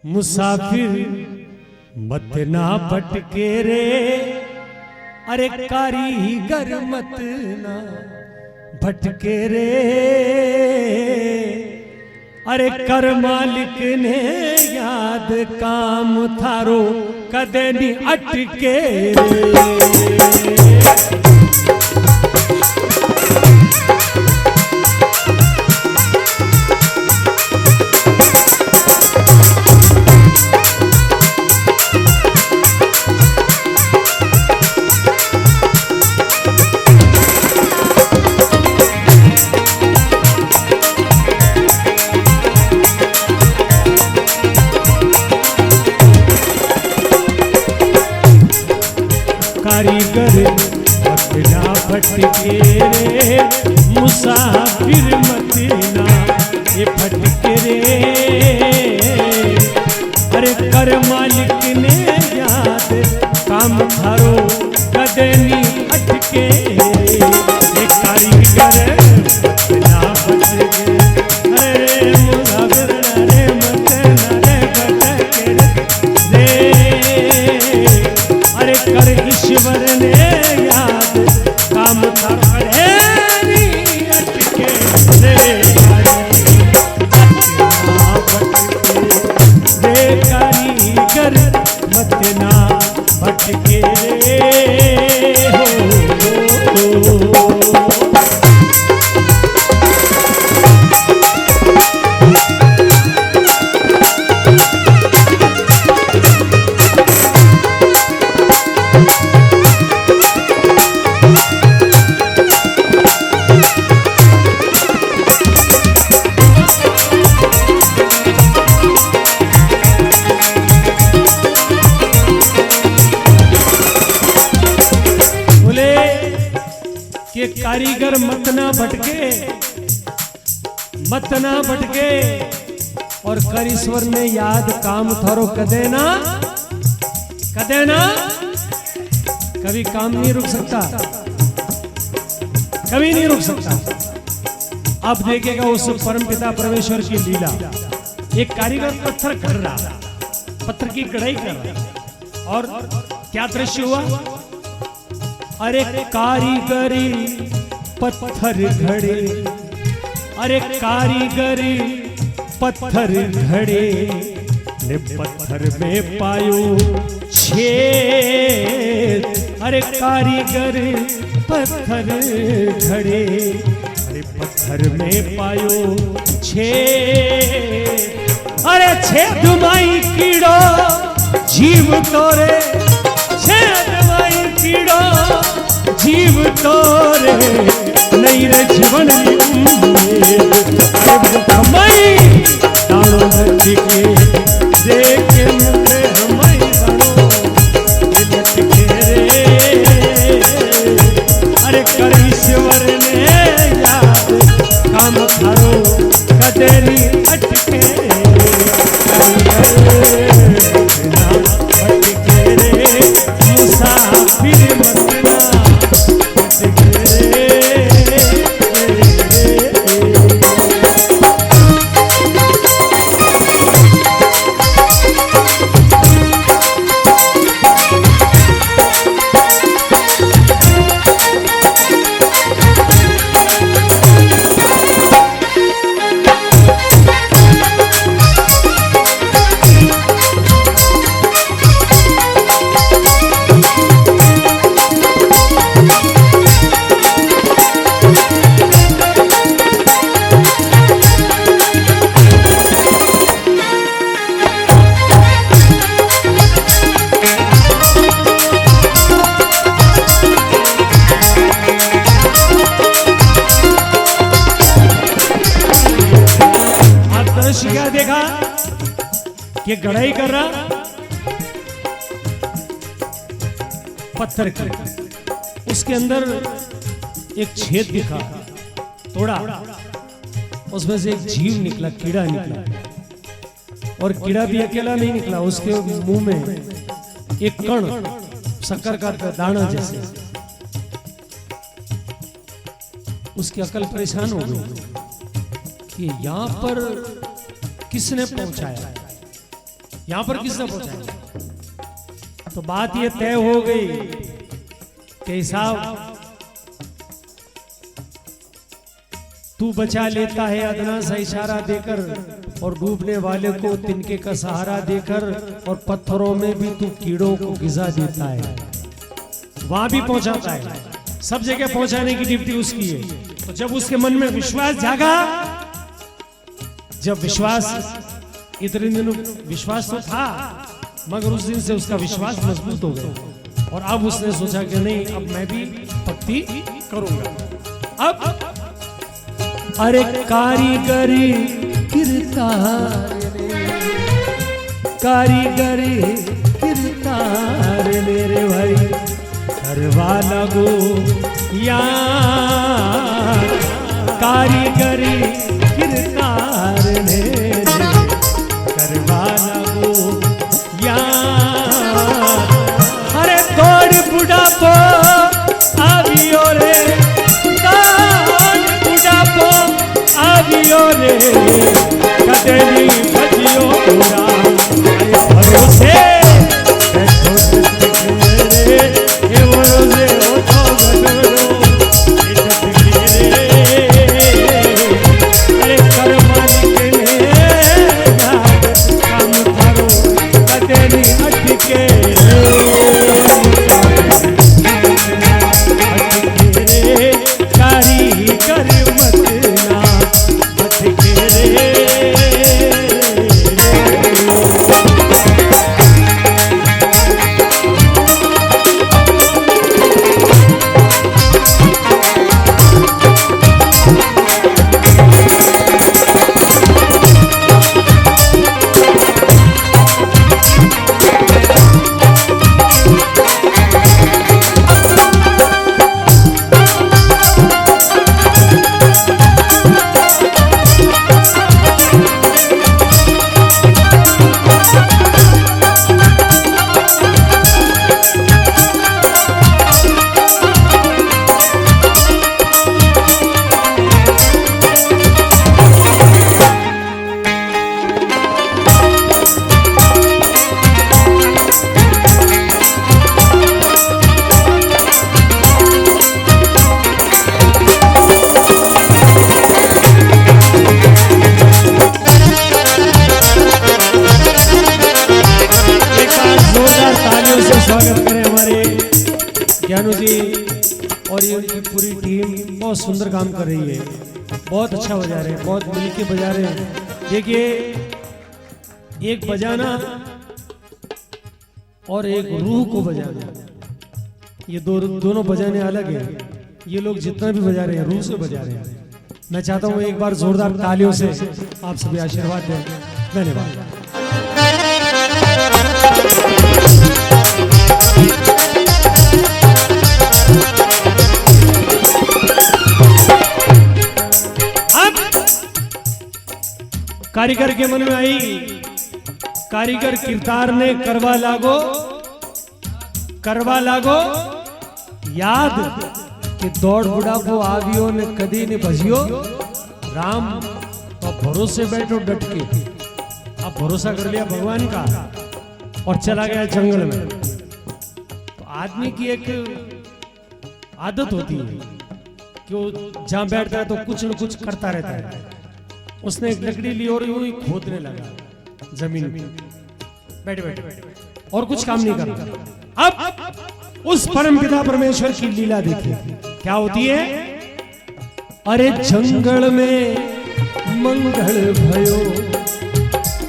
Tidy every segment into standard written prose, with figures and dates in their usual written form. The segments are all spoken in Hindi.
मुसाफिर मत ना भटके रे, अरे कारीगर मत ना भटके रे, अरे कर मालिक ने याद काम थारो कदे नी अटके रे। कारीगर मत ना भटके रे, मुसाफिर मत ना ये भटके रे, अरे कर मालिक ने याद काम थारो कदे नी अटके रे। कारीगर मत ना भटके अरे मुसाफिर रे मत ना भटके रे, अरे कर ईश्वर ने याद काम थारे नी अटके रे, कारीगर मत ना भटके रे हो। कि कारीगर मत ना भटके, मत ना भटके, और कर ईश्वर ने याद काम थारो कदे ना कभी काम नहीं रुक सकता, कभी नहीं रुक सकता। आप देखेगा उस परमपिता परमेश्वर की लीला। एक कारीगर पत्थर कर रहा, पत्थर की कढ़ाई कर रहा, और क्या दृश्य हुआ? अरे कारीगरी पत्थर घड़े, अरे कारीगरी पत्थर घड़े, ने पत्थर में पायो छेद, अरे कारीगर पत्थर घड़े, अरे पत्थर में पायो छेद, अरे छेद माई कीड़ो जीव तोरे, छेद माई कीड़ो जीव तोरे, नहीं रे जीवन हमारी दाणो लटके देखे मुझे हमारी दाणो लटके रे, अरे कर ईश्वर ने याद काम थारो कदे नी अटके ना भटके रे, मुसाफिर मत ना भटके रे। क्या देखा कि गढ़ाई कर रहा पत्थर की, उसके अंदर एक छेद दिखा, तोड़ा, उसमें से एक जीव निकला, कीड़ा निकला, और कीड़ा भी अकेला नहीं निकला, उसके मुंह में एक कण, शक्कर का दाना जैसे। उसकी अकल परेशान हो गई कि यहां पर किसने पहुंचाया। यहां पर किसने पहुंचाया? तो बात ये तय हो गई कि साहब तू बचा लेता है अदना सा इशारा देकर और डूबने वाले को तिनके का सहारा देकर और पत्थरों में भी तू कीड़ों को गिजा देता है। वहां भी पहुंचाता है, सब जगह पहुंचाने की ड्यूटी उसकी है। तो जब उसके मन में विश्वास जागा, जब विश्वास इतने दिनों विश्वास तो था मगर उस दिन से उसका विश्वास मजबूत हो गया और अब उसने सोचा कि नहीं अब मैं भी भक्ति करूंगा। अब अरे कारीगरी किरतार कारीगरी किरतार मेरे भाई करवा लगो यार कारीगरी किरतार मेरे करवा लगो यार। अरे तोड़ बुढ़ापो आवियो रे बुढ़ापो आवियो रे कदली भजियो पूरा भरोसे ज्ञानू जी और ये उनकी पूरी टीम बहुत सुंदर काम कर रही है, बहुत अच्छा बजा रहे हैं, बहुत मिल के बजा रहे हैं। देखिए एक बजाना और एक रूह को बजाना, ये दोनों बजाने अलग है। ये लोग जितना भी बजा रहे हैं रूह से बजा रहे हैं। मैं चाहता हूँ एक बार जोरदार तालियों से आप सभी आशीर्वाद दें। धन्यवाद। कारीगर के मन में आई, कारीगर किरदार ने करवा लागो याद कि दौड़ बुढ़ापो आवियो ने कदी ने भजियो राम। तो भरोसे बैठो डट के, अब भरोसा कर लिया भगवान का और चला गया जंगल में। तो आदमी की एक आदत होती है कि वो जहां बैठता है तो कुछ न कुछ करता रहता है। उसने एक लकड़ी ली और यूं ही खोदने लगा जमीन में, बैठ और कुछ काम नहीं करता। अब उस परमपिता परमेश्वर की लीला देखिए क्या होती है। अरे जंगल में मंगल भयो,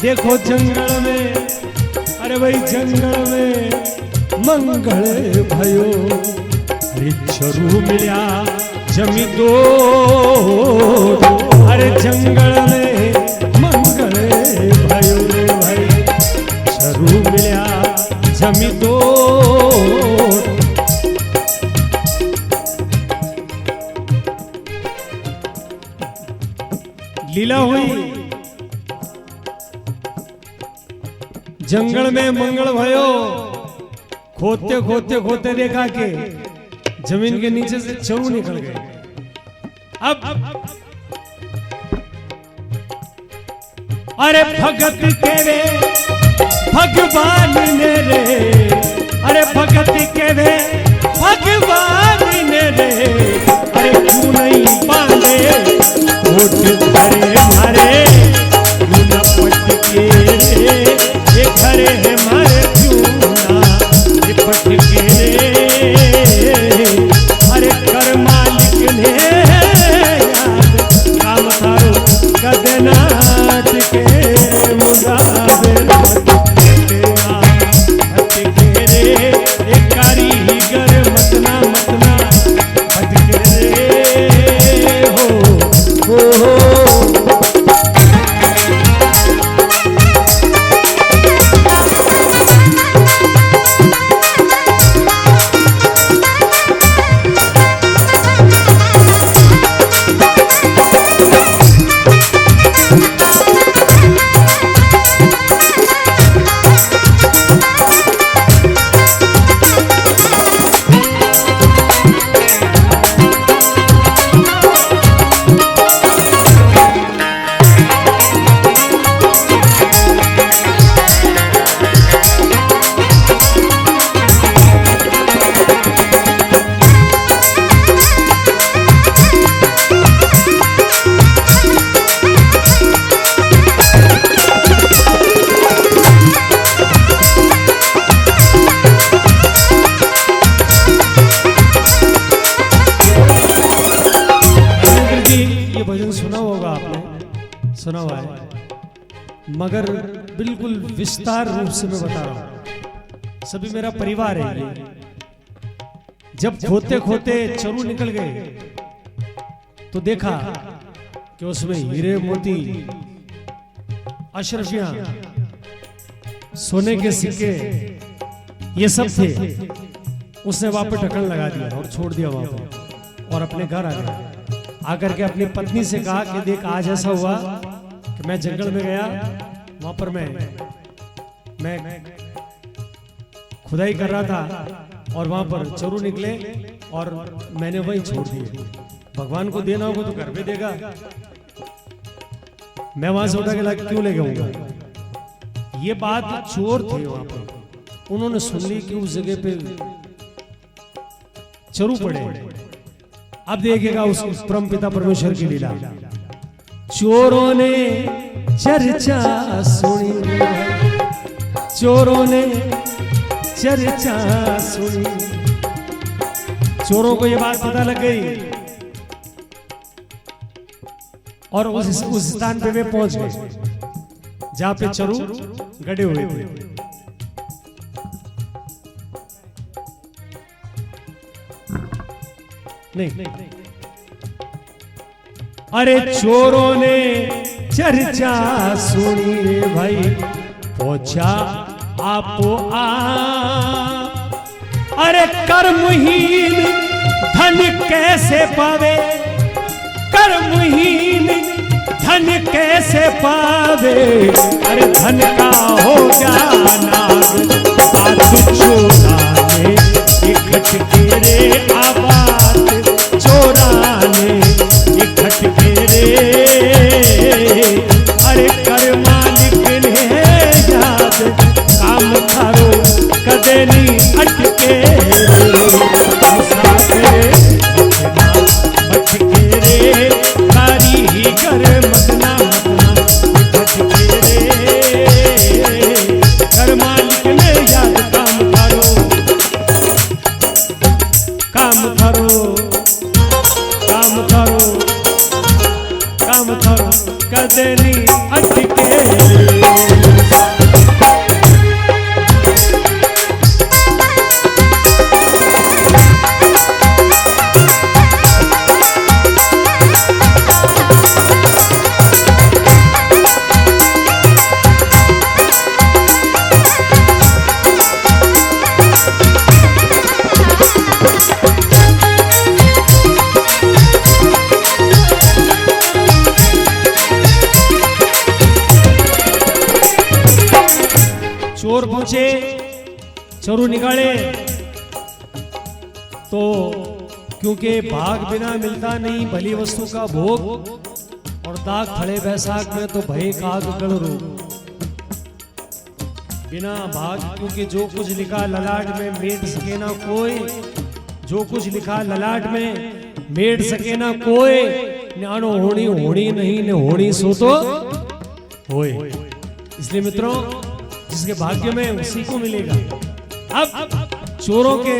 देखो जंगल में, अरे भाई जंगल में मंगल भयो। रिच्छरू मिल्या जमी दो, अरे जंगल में मंगल भयो रे भाई। शरू मिल्या जमी दो, लीला हुई। जंगल में मंगल भयो, खोदते खोदते खोदते देखा के जमीन के नीचे से चरू निकल गए। अब अरे भगत के वे भगवान ने रे, अरे भगत के वे भगवान ने रे, अरे क्यों नहीं बांधे होठ भरे मारे, क्यों न पटके रे ये घरे है मारे, क्यों ना लिपट के रे, अरे कर मालिक ने याद काम थारो कदनाट के मुदाबे हट के रे, एक कारीगर मतना मतना हट के रे हो। सुना हुआ है, मगर बिल्कुल विस्तार रूप से मैं बता रहा हूं। सभी मेरा परिवार है ये। जब खोते खोते चरू निकल गए तो देखा कि उसमें हीरे मोती, अशरफियां, सोने के सिक्के ये सब थे। उसने वहां पर ढक्कन लगा दिया और छोड़ दिया वहां पर और अपने घर आ गया। आकर के अपनी पत्नी से कहा कि देख आज ऐसा हुआ कि मैं जंगल में गया, वहां पर मैं खुदाई कर रहा था और वहां पर चरू निकले और मैंने वही छोड़ दिए। भगवान को देना होगा तो घर पे देगा, मैं वहां से उठा के ला क्यों ले गया। ये बात चोर थे वहां पर, उन्होंने सुन ली कि उस जगह पे चरू पड़े। अब देखिएगा उस परम पिता परमेश्वर की लीला। चोरों ने चर्चा सुनी, चोरों ने चर्चा सुनी। चोरों को ये बात पता लग गई और उस स्थान पे वे पहुंच गए जहां पे चरू गड़े हुए थे। नहीं, अरे चोरों ने चर्चा सुनी रे भाई, पहुंचा आपो आप। अरे कर्महीन धन कैसे पावे, कर्महीन धन कैसे पावे। अरे धन का हो जाना बात चोराने इकट्ठ के रे, आबाद चोराने इकट्ठ के रे। अरे कर मालिक ने याद काम थारो कदे नी अटके बच के रे, कारी ही कर मतना मतना इकट्ठ के रे। कर मालिक ने याद काम थारो, काम थारो, काम थारो, काम थारो कदे नी अटके। चोर पहुंचे, चोरू निकाले तो क्योंकि भाग बिना मिलता नहीं भली वस्तु का भोग, और दाग खड़े बैसाख में तो भय काग गढ़ रो। बिना भाग, क्योंकि जो कुछ लिखा ललाट में मेट सके ना कोई, जो कुछ लिखा ललाट में मेट सके ना कोई, न्यानो होनी होनी नहीं ने होनी सो तो होए। इसलिए मित्रों, जिसके भाग्य में उसी को मिलेगा। अब चोरों के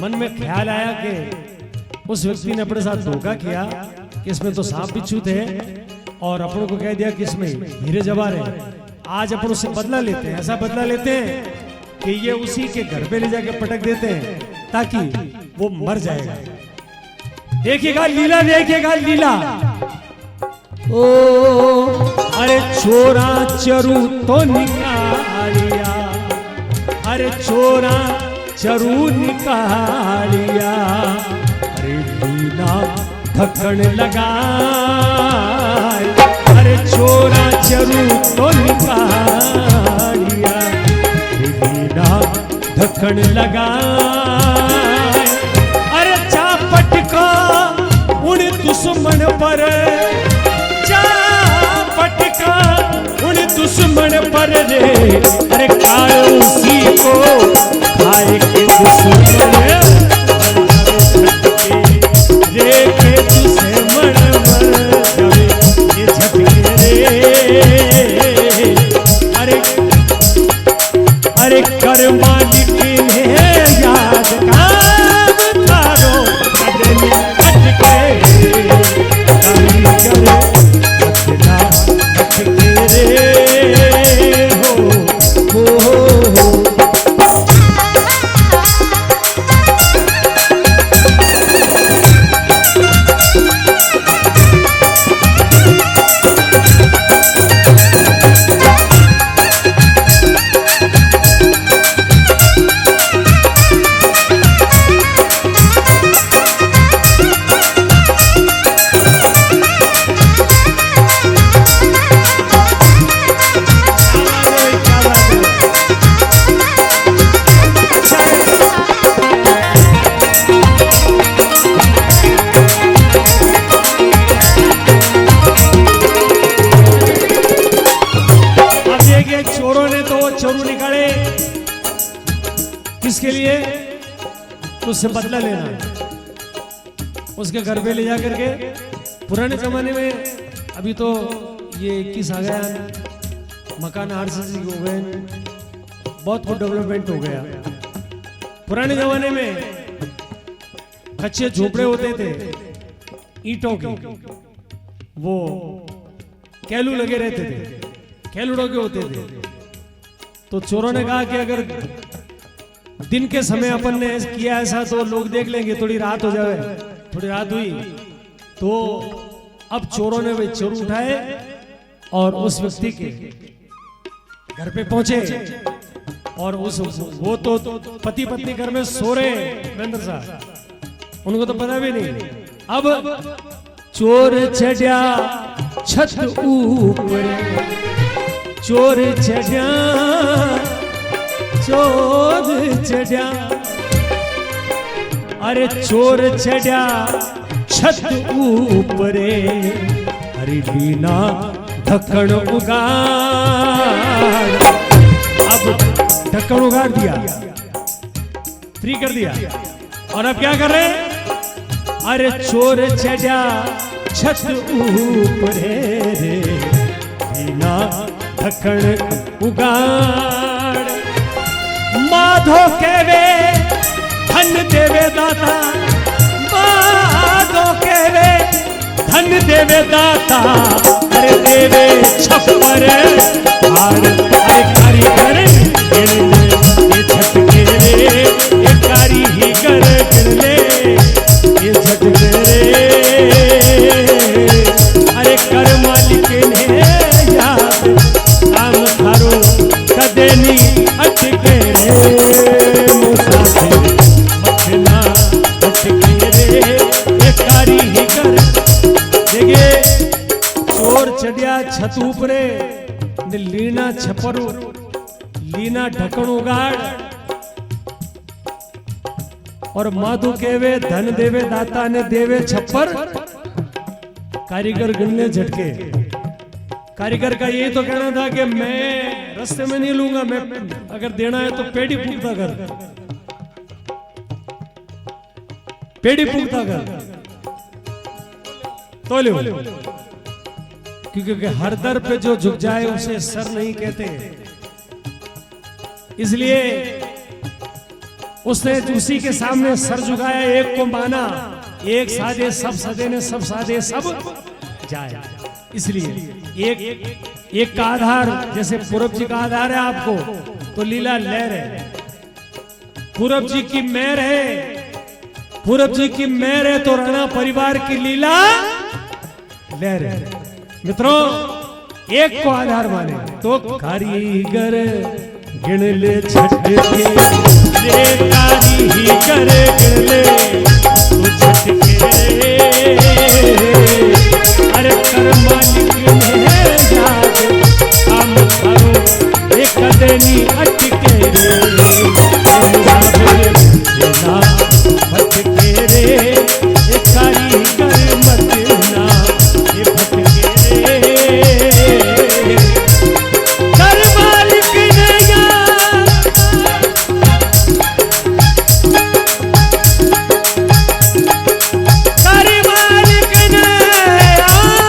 मन में ख्याल आया कि उस व्यक्ति ने अपने साथ धोखा किया कि इसमें तो सांप बिच्छू थे, और अपनों को कह दिया कि इसमें हीरे जवाहर है। आज अपन उससे बदला लेते हैं, ऐसा बदला लेते हैं कि ये उसी के घर पे ले जाके पटक देते हैं ताकि वो मर जाएगा। देखिएगा लीला, देखिएगा लीला। ओ अरे चोरा चरू तो निकालिया, अरे चोरा चरू निकालिया, अरे लीला ढक्कन लगा, अरे चोरा चरू तो निकालिया, लीला ढक्कन लगा, अरे चापट का उन दुश्मन पर, चापट का उन दुश्मन पर रे, अरे खाए उसी को खाए के दुश्मन रे, के दुश्मन मर जावे ये झटके रे, अरे अरे कर मालिक ने याद काम थारो अदनी अटके, कारीगर अटना अटके रे हो। किसके लिए? उससे बदला लेना, उसके घर पे ले जा करके। पुराने जमाने में, अभी तो ये 21 आ गया, मकान आरसीसी हो गए, बहुत कुछ डेवलपमेंट हो गया। पुराने जमाने में कच्चे झोपड़े होते थे ईंटों के, वो कैलू लगे रहते थे, कैलुड़ों के होते थे। तो चोरों ने कहा कि अगर दिन के समय अपन ने किया ऐसा तो लोग देख लेंगे, थोड़ी रात हो जाए। थोड़ी रात हुई तो अब चोरों ने वे चोर उठाए और उस व्यक्ति के घर पे पहुंचे, और उस वो तो पति पत्नी घर में सो रहे महेंद्र साहब, उनको तो पता भी नहीं। अब चोर चढ़ा छत ऊपर, चोर चढ़ा, चोर चढ़ा, अरे चोर चढ़ा छत ऊपरे, अरे लीना ढक्कन उगाड़। अब ढक्कन उगाड़ दिया, फ्री कर दिया, और अब क्या कर रहे हैं? अरे चोर चढ़ा छत ऊपरे रे, लीना ढक्कन उगाड़। माधो केवे धन देवे दाता, माधो केवे धन देवे दाता, अरे देवे छप्पर हार, अरे कारीगर ये झटके रे, ये कारीगर गिरले ये झटके रे, अरे कर मालिक ने याद काम थारो कदेनी अटके रे, मुसाफिर मखना अटके रे, ये कारीगर। देखिए चोर चढ़िया छत ऊपरे, लीना छपरू, लीना ढक्कन उगाड़, और माधु केवे धन देवे दाता ने देवे छप्पर, कारीगर गिनने झटके। कारीगर का यही तो कहना था कि मैं सस्ते में नहीं लूंगा मैं, अगर देना है तो पेड़ी पुख्ता कर, पेड़ी पुख्ता कर तो ले, क्योंकि हर दर पे जो झुक जाए उसे सर नहीं कहते। इसलिए उसने उसी के सामने सर झुकाया, एक को माना, एक साधे सब सदे ने, सब साधे सब जाए। इसलिए एक का आधार, जैसे पूरब जी का आधार है आपको, तो लीला लहर है, पूरब जी की मेहर है, पूरब जी की मेहर है तो राणा परिवार की लीला लहर है। मित्रों, एक को आधार माने तो कारीगर गिन ले छठ के, रे कारीगर गिन ले तो छठ के, अरे कर मालिक ने याद काम करो एक देनी अटके रे, ना भटके रे, एक कारीगर मत ना ये भटके रे, कर मालिक ने याद, कर मालिक ने याद,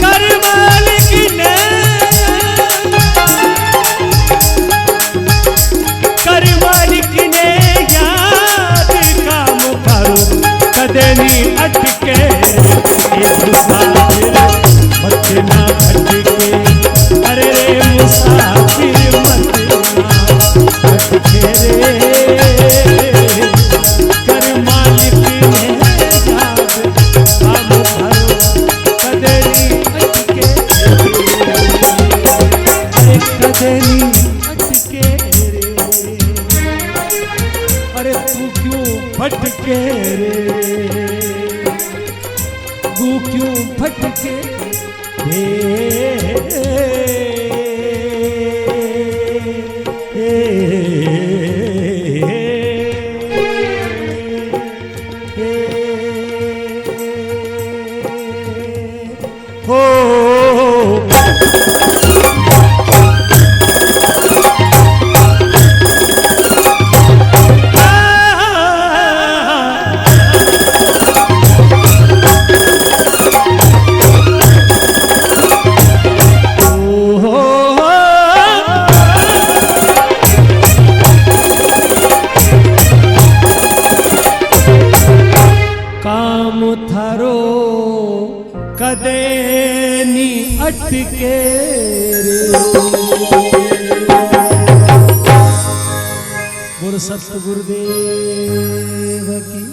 कर मालिक ने, कर मालिक ने याद काम करो कदेनी अटके, एक मुसाफिर मत ना भटके, अरे रे मुसाफिर मत ना भटके रे, कर मालिक ने याद काम करो कदेनी अटके, अरे कदेनी अटके रे, अरे तू क्यों भटके रे, तू क्यों भटके हो। काम थारो कदेनी अटके रे, गुरु सत गुरुदेव की।